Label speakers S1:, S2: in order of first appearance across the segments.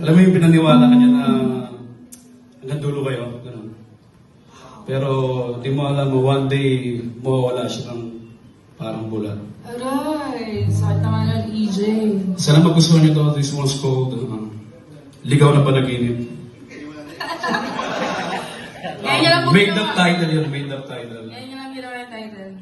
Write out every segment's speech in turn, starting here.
S1: Alam mo yung pinaniwala ka niya na hanggang dulo kayo, ganun. Pero di mo alam mo, one day, mawawala siya ng parang bulat.
S2: Aray, sakit naman yun, EJ.
S1: Sana magustuhan niyo to. This one's called Ligaw na Panaginip. Made up title yun, made up title.
S2: Yan yung lang ginawa yung title.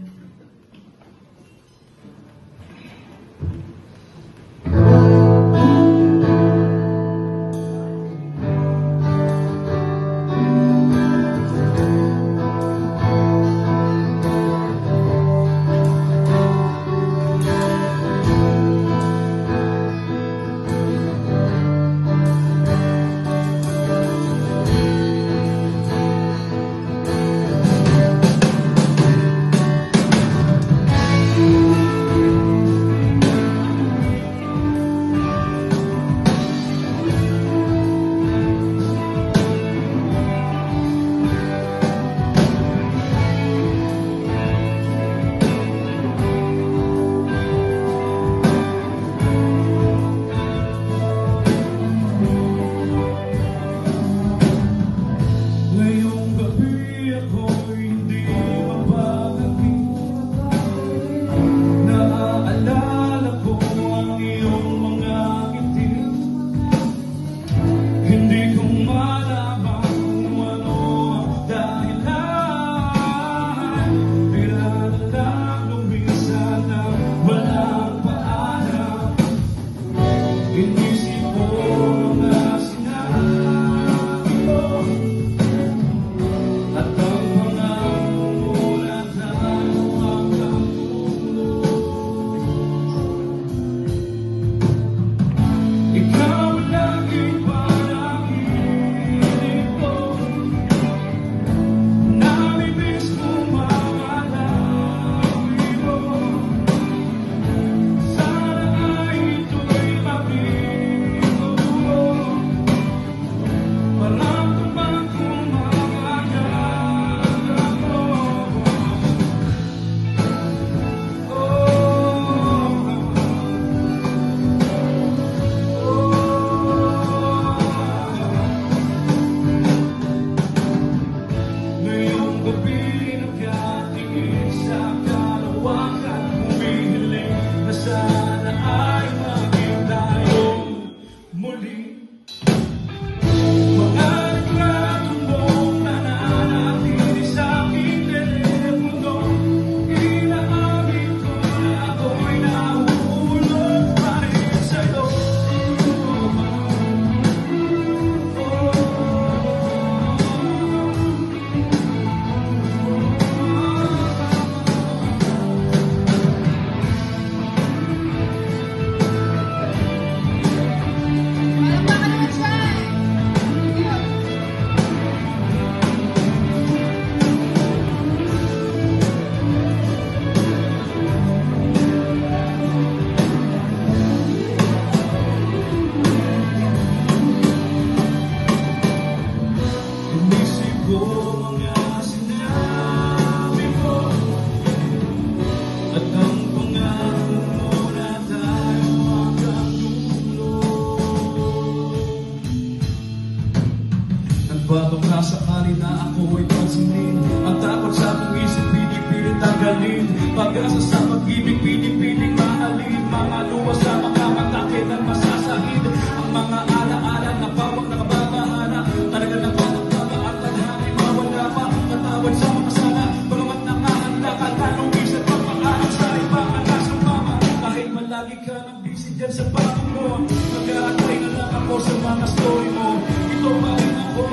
S1: Baka sakali na ako ay pansinin. Ang takot sa akong isip, pinipilit tanggalin. Pag-asa sa pag-ibig, pinipiling mahalin. Mga luwa sa mga matakit at masasakit. Ang mga ala-ala na bawang nakababahana. Talaga na pagkakaba at tadhana'y mawala pa. Katawad sa mga sana, bagamat nakahanda ka. Tanong isip ang pangarap sa iba ang kasumama. Kahit malagi ka ng busy dyan sa patong mo, mag-aantay na lang ako sa mga story mo. Ito pa rin ako.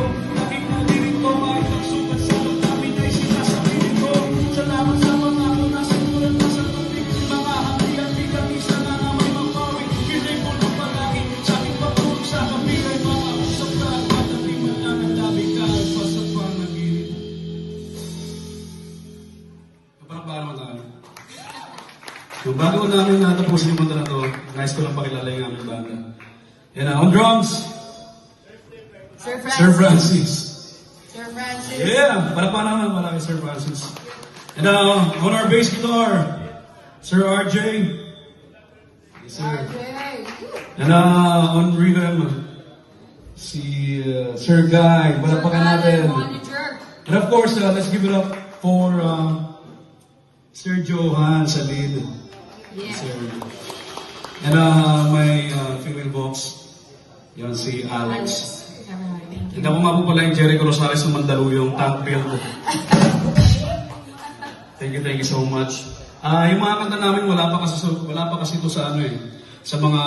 S1: So, bago namin natapusin yung banda na to, nice ko lang pakilala yung aming banda. Yan on drums,
S2: Sir Francis.
S1: Sir Francis.
S2: Sir Francis.
S1: Yeah, para pa naman malaki Sir Francis. And on our bass guitar, Sir RJ. Yes, sir.
S2: Okay.
S1: And on rhythm, si Sir Guy. Palapakan natin.
S2: Manager.
S1: And of course, let's give it up for Sir Johan sa lead.
S2: Yeah.
S1: Sir. And my female box, yan si Alex.
S2: Thank you.
S1: And ako nga po pala yung Jericho Rosales ng Mandaluyong tank build. Thank you so much. Yung mga kanta namin wala pa kasi ito sa sa mga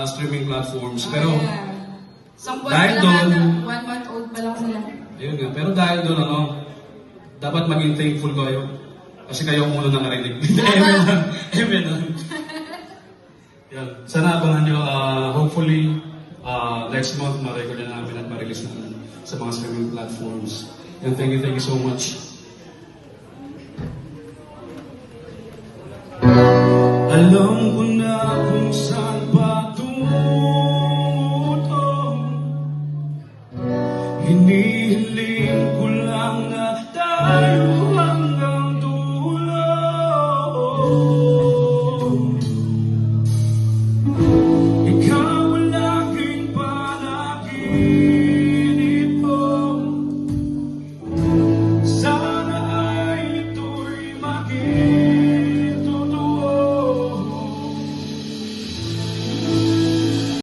S1: streaming platforms. Pero dahil doon,
S2: 1 month old pa lang sila.
S1: ayun nga, pero dahil doon dapat maging thankful kayo. Kasi kayo ang muna nakarinig. Amen lang. Amen lang. Yan. Sana abangan nyo, hopefully, next month, ma-record na namin at ma-release na sa mga streaming platforms. And thank you so much. Alam ko na kung saan patungo. Hinihiling